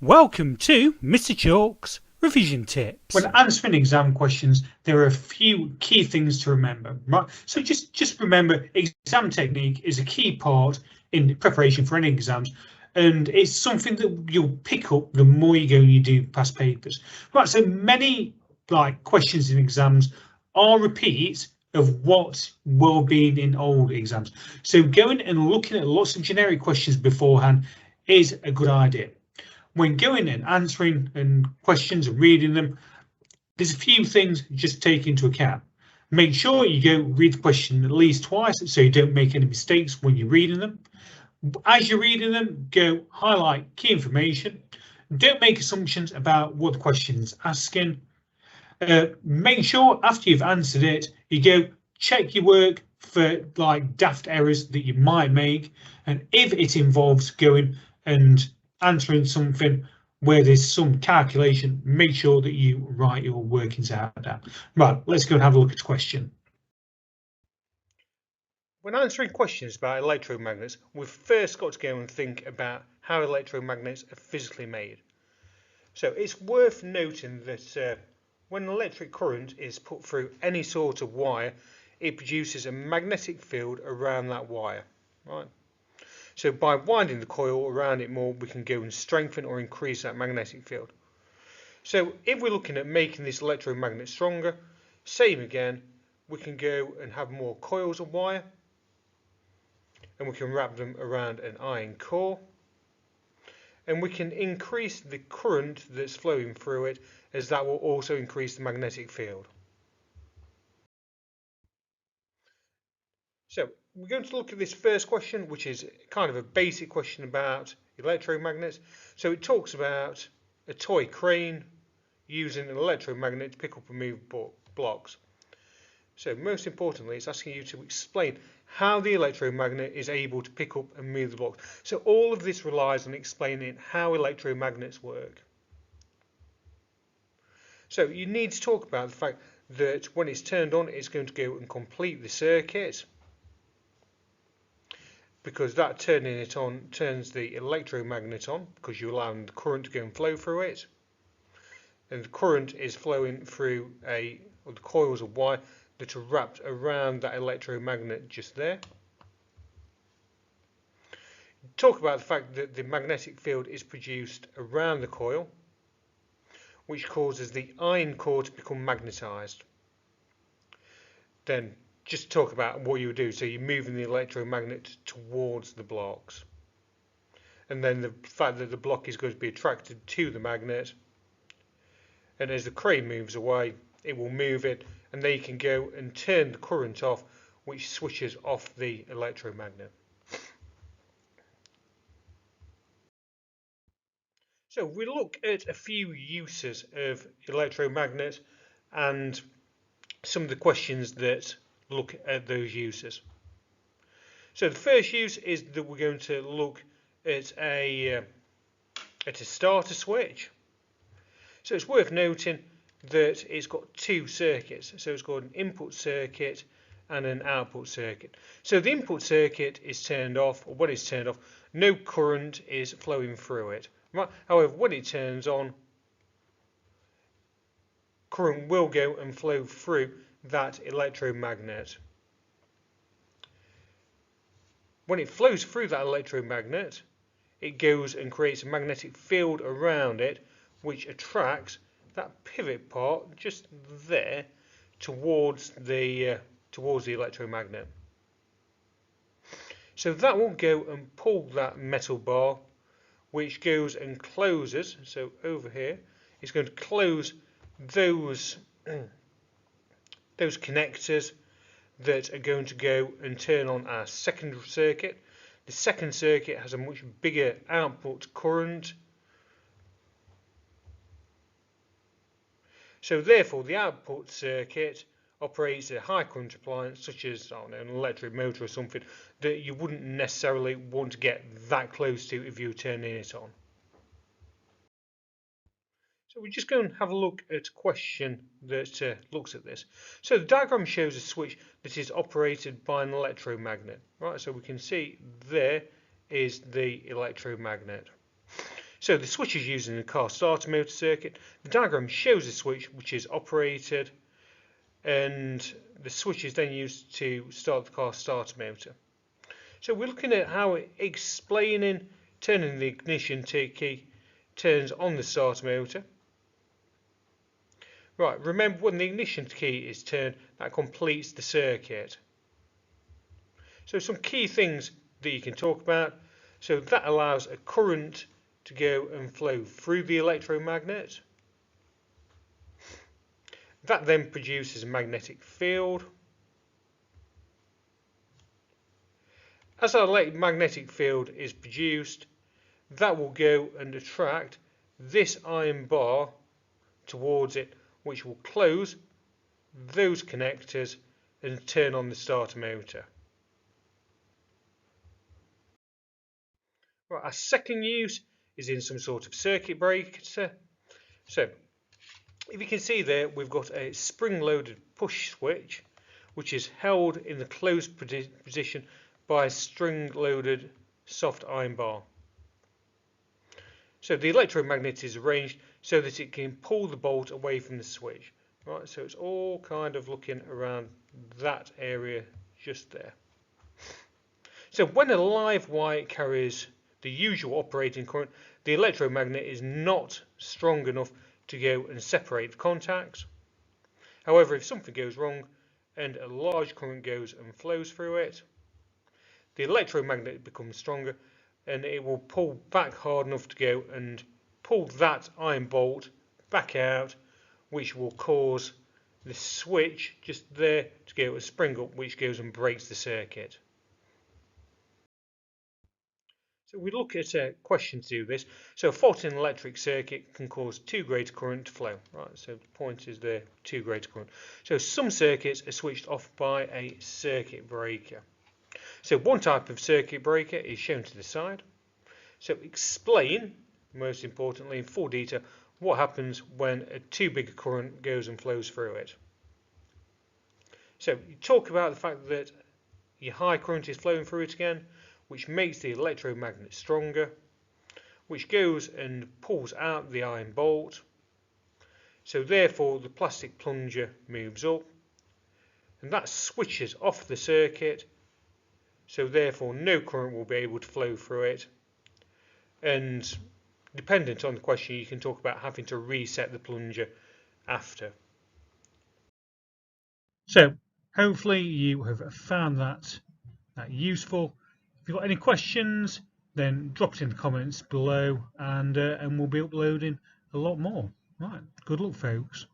Welcome to Mr. Chalk's Revision Tips. When answering exam questions, there are a few key things to remember, right? So just remember, exam technique is a key part in preparation for any exams, and it's something that you'll pick up the more you go and you do past papers. Right, so many questions in exams are repeats of what will be in old exams. So going and looking at lots of generic questions beforehand is a good idea. When going and answering and questions and reading them, there's a few things just take into account. Make sure you go read the question at least twice so you don't make any mistakes when you're reading them. As you're reading them, go highlight key information. Don't make assumptions about what the question is asking. Make sure after you've answered it, you go check your work for daft errors that you might make. And if it involves going and answering something where there's some calculation, make sure that you write your workings out down. Right, let's go and have a look at the question. When answering questions about electromagnets, we've first got to go and think about how electromagnets are physically made. So it's worth noting that when electric current is put through any sort of wire, it produces a magnetic field around that wire, right? So by winding the coil around it more, we can go and strengthen or increase that magnetic field. So if we're looking at making this electromagnet stronger, same again, we can go and have more coils of wire, and we can wrap them around an iron core, and we can increase the current that's flowing through it, as that will also increase the magnetic field. So we're going to look at this first question, which is kind of a basic question about electromagnets. So it talks about a toy crane using an electromagnet to pick up and move blocks. So most importantly, it's asking you to explain how the electromagnet is able to pick up and move the blocks. So all of this relies on explaining how electromagnets work. So you need to talk about the fact that when it's turned on, it's going to go and complete the circuit, because that turning it on turns the electromagnet on, because you're allowing the current to go and flow through it. And the current is flowing through the coils of wire that are wrapped around that electromagnet just there. Talk about the fact that the magnetic field is produced around the coil, which causes the iron core to become magnetized. Then just talk about what you would do. So you're moving the electromagnet towards the blocks. And then the fact that the block is going to be attracted to the magnet. And as the crane moves away, it will move it, and then you can go and turn the current off, which switches off the electromagnet. So we look at a few uses of electromagnets and some of the questions that look at those uses. So the first use is that we're going to look at a starter switch. So it's worth noting that it's got two circuits. So it's got an input circuit and an output circuit. So the input circuit is turned off, or when it's turned off, no current is flowing through it. Right? However, when it turns on, current will go and flow through that electromagnet. When it flows through that electromagnet, it goes and creates a magnetic field around it, which attracts that pivot part just there towards the electromagnet. So that will go and pull that metal bar, which goes and closes. So over here, it's going to close those connectors that are going to go and turn on our second circuit. The second circuit has a much bigger output current. So therefore the output circuit operates a high current appliance, such as an electric motor or something, that you wouldn't necessarily want to get that close to if you were turning it on. So we're just going to have a look at a question that looks at this. So the diagram shows a switch that is operated by an electromagnet. Right, so we can see there is the electromagnet. So So the switch is used in the car starter motor circuit. The diagram shows the switch which is operated, and the switch is then used to start the car starter motor. So we're looking at how explaining turning the ignition key turns on the starter motor. Right, remember when the ignition key is turned, that completes the circuit. So some key things that you can talk about. So that allows a current to go and flow through the electromagnet. That then produces a magnetic field. As our magnetic field is produced, that will go and attract this iron bar towards it, which will close those connectors and turn on the starter motor. Right, our second use is in some sort of circuit breaker. So if you can see there, we've got a spring-loaded push switch which is held in the closed position by a string-loaded soft iron bar. So the electromagnet is arranged so that it can pull the bolt away from the switch. Right, so it's all kind of looking around that area just there. So when a live wire carries the usual operating current, the electromagnet is not strong enough to go and separate the contacts. However, if something goes wrong and a large current goes and flows through it, the electromagnet becomes stronger and it will pull back hard enough to go and pull that iron bolt back out, which will cause the switch just there to go and spring up, which goes and breaks the circuit. So we look at a question to do this. So a fault in an electric circuit can cause too great a current to flow. Right, so the point is there, too great a current. So some circuits are switched off by a circuit breaker. So one type of circuit breaker is shown to the side. So explain, most importantly, in full detail, what happens when a too big a current goes and flows through it. So you talk about the fact that your high current is flowing through it again, which makes the electromagnet stronger, which goes and pulls out the iron bolt. So therefore the plastic plunger moves up, and that switches off the circuit, so therefore no current will be able to flow through it. And dependent on the question, you can talk about having to reset the plunger after. So hopefully you have found that useful. If you've got any questions, then drop it in the comments below, and we'll be uploading a lot more. Right, good luck, folks.